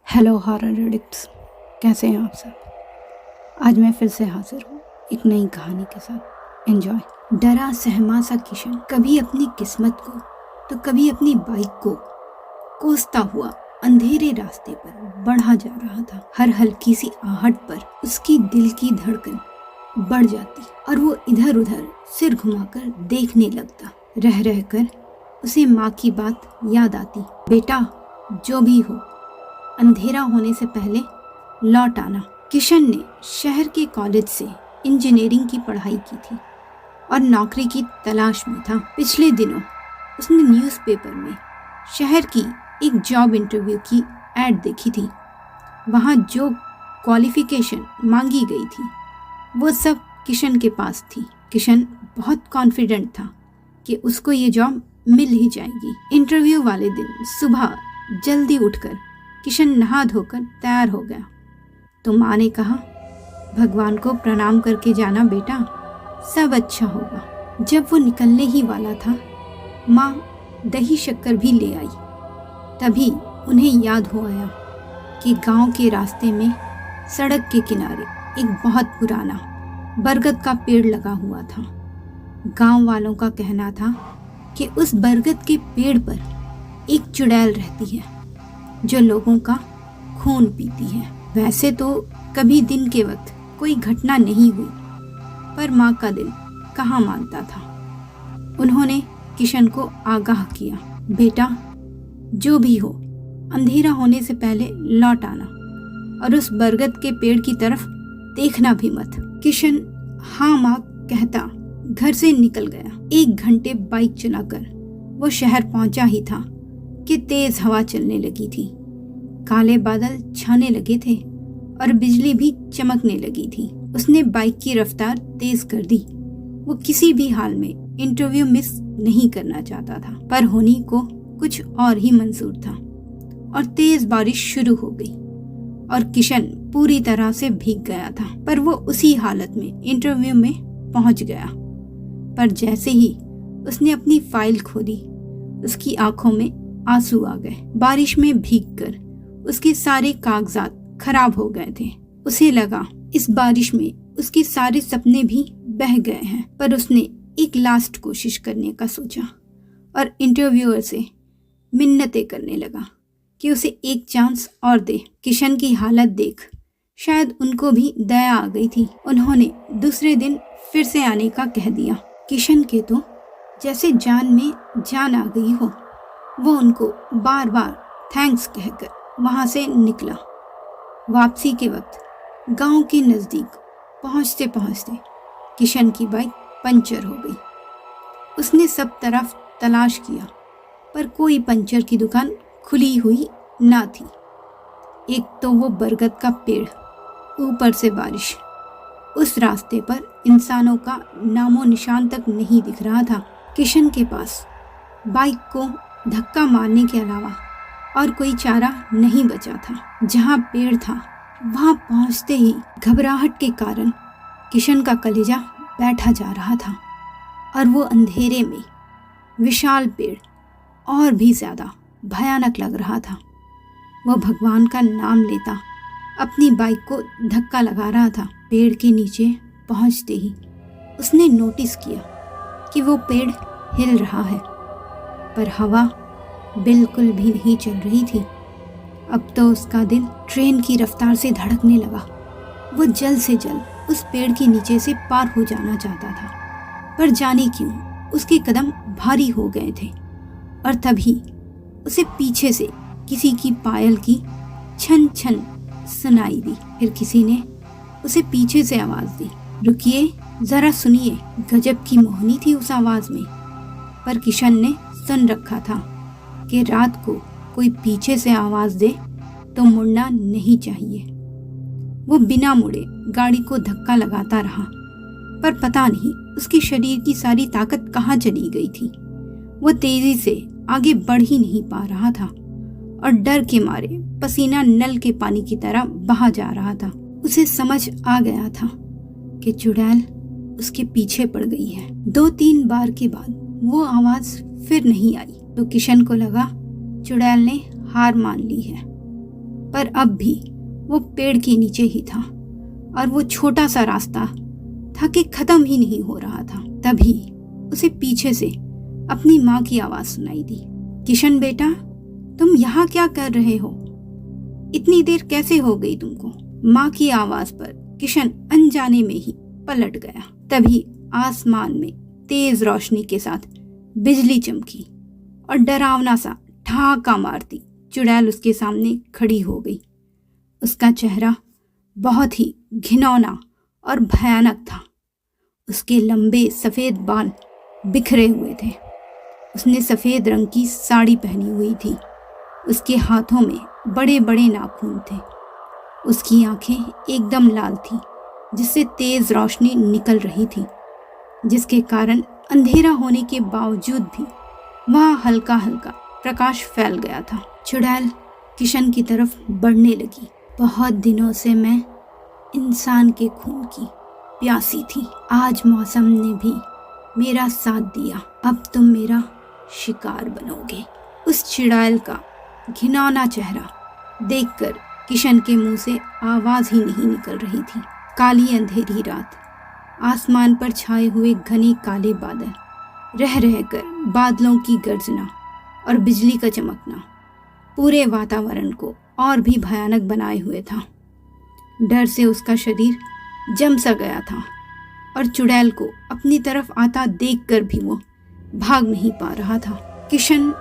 Hello horror addicts, कैसे हैं आप सब। आज मैं फिर से हाजिर हूँ एक नई कहानी के साथ। एंजॉय। डरा सहमा सा किशन कभी अपनी किस्मत को तो कभी अपनी बाइक को कोसता हुआ अंधेरे रास्ते पर बढ़ा जा रहा था। हर हल्की सी आहट पर उसकी दिल की धड़कन बढ़ जाती और वो इधर उधर सिर घुमाकर देखने लगता। रह रहकर उसे माँ की बात याद आती, बेटा जो भी हो अंधेरा होने से पहले लौट आना। किशन ने शहर के कॉलेज से इंजीनियरिंग की पढ़ाई की थी और नौकरी की तलाश में था। पिछले दिनों उसने न्यूज़पेपर में शहर की एक जॉब इंटरव्यू की ऐड देखी थी। वहाँ जो क्वालिफिकेशन मांगी गई थी वो सब किशन के पास थी। किशन बहुत कॉन्फिडेंट था कि उसको ये जॉब मिल ही जाएगी। इंटरव्यू वाले दिन सुबह जल्दी उठकर किशन नहा धोकर तैयार हो गया तो माँ ने कहा, भगवान को प्रणाम करके जाना बेटा, सब अच्छा होगा। जब वो निकलने ही वाला था माँ दही शक्कर भी ले आई। तभी उन्हें याद हो आया कि गांव के रास्ते में सड़क के किनारे एक बहुत पुराना बरगद का पेड़ लगा हुआ था। गांव वालों का कहना था कि उस बरगद के पेड़ पर एक चुड़ैल रहती है जो लोगों का खून पीती है। वैसे तो कभी दिन के वक्त कोई घटना नहीं हुई, पर माँ का दिल कहाँ मानता था। उन्होंने किशन को आगाह किया, बेटा जो भी हो अंधेरा होने से पहले लौट आना और उस बरगद के पेड़ की तरफ देखना भी मत। किशन हाँ माँ कहता घर से निकल गया। 1 घंटे बाइक चलाकर वो शहर पहुंचा ही था कि तेज हवा चलने लगी थी। काले बादल छाने लगे थे और बिजली भी चमकने लगी थी। उसने बाइक की रफ्तार तेज कर दी। वो किसी भी हाल में इंटरव्यू मिस नहीं करना चाहता था, पर होनी को कुछ और ही मंजूर था। और तेज बारिश शुरू हो गई और किशन पूरी तरह से भीग गया था, पर वो उसी हालत में इंटरव्यू में पहुंच गया। पर जैसे ही उसने अपनी फाइल खोली उसकी आंखों में आंसू आ गए। बारिश में भीगकर उसके सारे कागजात खराब हो गए थे। उसे लगा इस बारिश में उसके सारे सपने भी बह गए हैं, पर उसने एक लास्ट कोशिश करने का सोचा और इंटरव्यूअर से मिन्नतें करने लगा कि उसे एक चांस और दे। किशन की हालत देख शायद उनको भी दया आ गई थी। उन्होंने दूसरे दिन फिर से आने का कह दिया। किशन के तो जैसे जान में जान आ गई हो। वो उनको बार बार थैंक्स कहकर वहां से निकला। वापसी के वक्त गांव के नज़दीक पहुंचते पहुंचते किशन की बाइक पंचर हो गई। उसने सब तरफ तलाश किया पर कोई पंचर की दुकान खुली हुई ना थी। एक तो वो बरगद का पेड़, ऊपर से बारिश। उस रास्ते पर इंसानों का नामो निशान तक नहीं दिख रहा था। किशन के पास बाइक को धक्का मारने के अलावा और कोई चारा नहीं बचा था। जहाँ पेड़ था वहाँ पहुँचते ही घबराहट के कारण किशन का कलेजा बैठा जा रहा था और वो अंधेरे में विशाल पेड़ और भी ज़्यादा भयानक लग रहा था। वो भगवान का नाम लेता अपनी बाइक को धक्का लगा रहा था। पेड़ के नीचे पहुँचते ही उसने नोटिस किया कि वो पेड़ हिल रहा है, पर हवा बिल्कुल भी नहीं चल रही थी। अब तो उसका दिल ट्रेन की रफ्तार से धड़कने लगा। वो जल्द से जल्द उस पेड़ के नीचे से पार हो जाना चाहता था, पर जाने क्यों उसके कदम भारी हो गए थे। और तभी उसे पीछे से किसी की पायल की छन छन सुनाई दी। फिर किसी ने उसे पीछे से आवाज दी, रुकिए जरा सुनिए। गजब की मोहनी थी उस आवाज में, पर किशन ने सुन रखा था कि रात को कोई पीछे से आवाज दे तो मुड़ना नहीं चाहिए। वो बिना मुड़े गाड़ी को धक्का लगाता रहा, पर पता नहीं उसके शरीर की सारी ताकत कहाँ चली गई थी। वो तेजी से आगे बढ़ ही नहीं पा रहा था और डर के मारे पसीना नल के पानी की तरह बहा जा रहा था। उसे समझ आ गया था कि चुड़ैल उसके पीछे पड़ गई है। 2-3 बार के बाद वो आवाज फिर नहीं आई तो किशन को लगा चुड़ैल ने हार मान ली है। पर अब भी वो पेड़ के नीचे ही था और वो छोटा सा रास्ता था कि खत्म ही नहीं हो रहा था। तभी उसे पीछे से अपनी माँ की आवाज सुनाई दी। किशन बेटा, तुम यहाँ क्या कर रहे हो? इतनी देर कैसे हो गई तुमको? माँ की आवाज पर किशन अनजाने में ही पलट गया। तभी आसमान में तेज रोशनी के साथ बिजली चमकी और डरावना सा ठहाका मारती चुड़ैल उसके सामने खड़ी हो गई। उसका चेहरा बहुत ही घिनौना और भयानक था। उसके लंबे सफ़ेद बाल बिखरे हुए थे। उसने सफ़ेद रंग की साड़ी पहनी हुई थी। उसके हाथों में बड़े बड़े नाखून थे। उसकी आंखें एकदम लाल थीं, जिससे तेज़ रोशनी निकल रही थी, जिसके कारण अंधेरा होने के बावजूद भी वहाँ हल्का हल्का प्रकाश फैल गया था। चुड़ैल किशन की तरफ बढ़ने लगी। बहुत दिनों से मैं इंसान के खून की प्यासी थी। आज मौसम ने भी मेरा साथ दिया। अब तुम मेरा शिकार बनोगे। उस चुड़ैल का घिनौना चेहरा देखकर किशन के मुंह से आवाज ही नहीं निकल रही थी। काली अंधेरी रात, आसमान पर छाए हुए घने काले बादल, रह रहकर बादलों की गर्जना और बिजली का चमकना पूरे वातावरण को और भी भयानक बनाए हुए था। डर से उसका शरीर जम सा गया था और चुड़ैल को अपनी तरफ आता देखकर भी वो भाग नहीं पा रहा था। किशन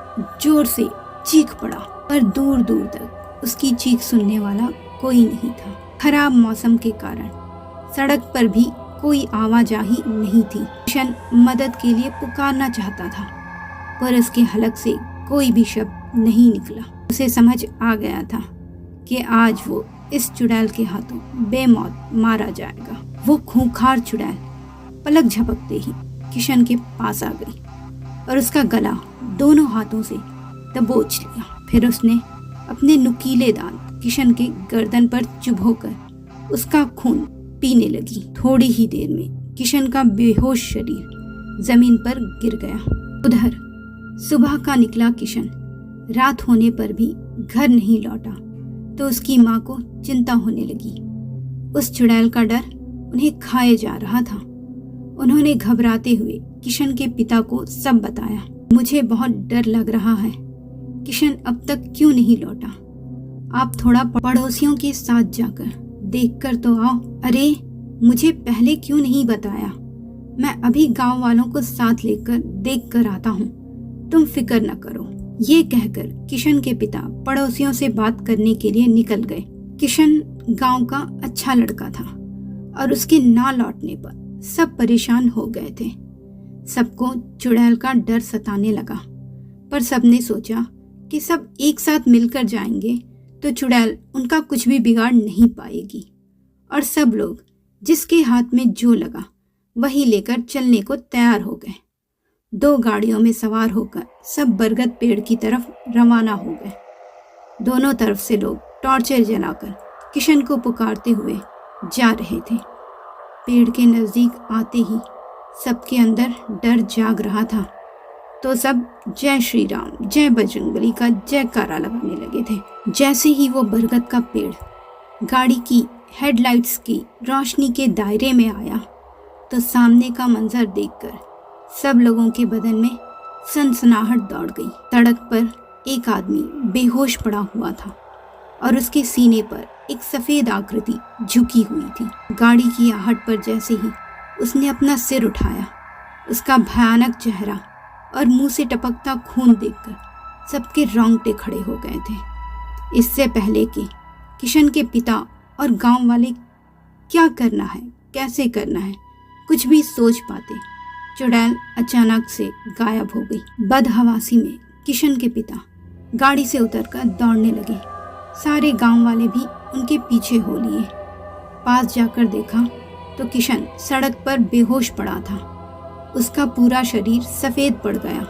जोर से चीख पड़ा, पर दूर दूर तक उसकी चीख सुनने वाला कोई नहीं था। खराब मौसम के कारण सड़क पर भी कोई आवाजाही नहीं थी। किशन मदद के लिए पुकारना चाहता था, पर उसके हलक से कोई भी शब्द नहीं निकला। उसे समझ आ गया था कि आज वो इस चुड़ैल के हाथों बेमौत मारा जाएगा। वो खूंखार चुड़ैल पलक झपकते ही किशन के पास आ गई और उसका गला दोनों हाथों से दबोच लिया। फिर उसने अपने नुकीले दांत किशन के गर्दन पर चुभोकर उसका खून पीने लगी। थोड़ी ही देर में किशन का बेहोश शरीर जमीन पर गिर गया। उधर सुबह का निकला किशन रात होने पर भी घर नहीं लौटा तो उसकी माँ को चिंता होने लगी। उस चुड़ैल का डर उन्हें खाए जा रहा था। उन्होंने घबराते हुए किशन के पिता को सब बताया। मुझे बहुत डर लग रहा है। किशन अब तक क्यों नहीं लौटा? आप थोड़ा पड़ोसियों के साथ जाकर देखकर तो आओ। अरे, मुझे पहले क्यों नहीं बताया? मैं अभी गांव वालों को साथ लेकर देख कर आता हूँ, तुम फिक्र न करो। ये कहकर किशन के पिता पड़ोसियों से बात करने के लिए निकल गए। किशन गांव का अच्छा लड़का था और उसके ना लौटने पर सब परेशान हो गए थे। सबको चुड़ैल का डर सताने लगा, पर सबने सोचा कि सब एक साथ मिलकर जाएंगे तो चुड़ैल उनका कुछ भी बिगाड़ नहीं पाएगी। और सब लोग जिसके हाथ में जो लगा वही लेकर चलने को तैयार हो गए। 2 गाड़ियों में सवार होकर सब बरगद पेड़ की तरफ रवाना हो गए। दोनों तरफ से लोग टॉर्चर जलाकर किशन को पुकारते हुए जा रहे थे। पेड़ के नज़दीक आते ही सबके अंदर डर जाग रहा था, तो सब जय श्री राम, जय बजरंगबली का जयकारा लगाने लगे थे। जैसे ही वो बरगद का पेड़ गाड़ी की हेडलाइट्स की रोशनी के दायरे में आया, तो सामने का मंजर देखकर सब लोगों के बदन में सनसनाहट दौड़ गई। सड़क पर एक आदमी बेहोश पड़ा हुआ था और उसके सीने पर एक सफ़ेद आकृति झुकी हुई थी। गाड़ी की आहट पर जैसे ही उसने अपना सिर उठाया, उसका भयानक चेहरा और मुंह से टपकता खून देखकर सबके रोंगटे खड़े हो गए थे। इससे पहले कि किशन के पिता और गांव वाले क्या करना है, कैसे करना है, कुछ भी सोच पाते, चुड़ैल अचानक से गायब हो गई। बदहवासी में किशन के पिता गाड़ी से उतरकर दौड़ने लगे। सारे गांव वाले भी उनके पीछे हो लिए। पास जाकर देखा तो किशन सड़क पर बेहोश पड़ा था। उसका पूरा शरीर सफ़ेद पड़ गया,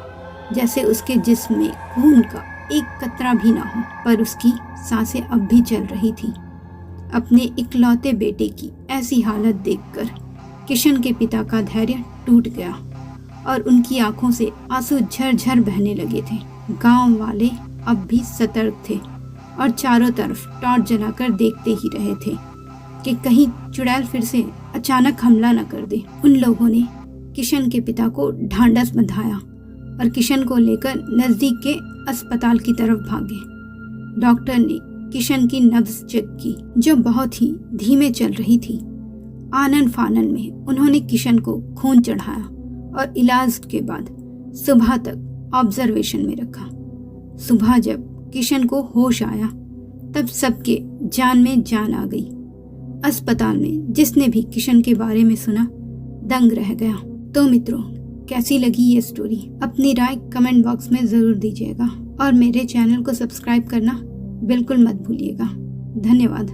जैसे उसके जिस्म में खून का एक कतरा भी ना हो, पर उसकी सांसें अब भी चल रही थी। अपने इकलौते बेटे की ऐसी हालत देखकर किशन के पिता का धैर्य टूट गया और उनकी आंखों से आंसू झरझर बहने लगे थे। गांव वाले अब भी सतर्क थे और चारों तरफ टॉर्च जलाकर देखते ही रहे थे कि कहीं चुड़ैल फिर से अचानक हमला न कर दे। उन लोगों ने किशन के पिता को ढांढस बंधाया और किशन को लेकर नजदीक के अस्पताल की तरफ भागे। डॉक्टर ने किशन की नब्ज चेक की, जो बहुत ही धीमे चल रही थी। आनन फानन में उन्होंने किशन को खून चढ़ाया और इलाज के बाद सुबह तक ऑब्जर्वेशन में रखा। सुबह जब किशन को होश आया तब सबके जान में जान आ गई। अस्पताल में जिसने भी किशन के बारे में सुना दंग रह गया। तो मित्रों, कैसी लगी ये स्टोरी? अपनी राय कमेंट बॉक्स में ज़रूर दीजिएगा और मेरे चैनल को सब्सक्राइब करना बिल्कुल मत भूलिएगा। धन्यवाद।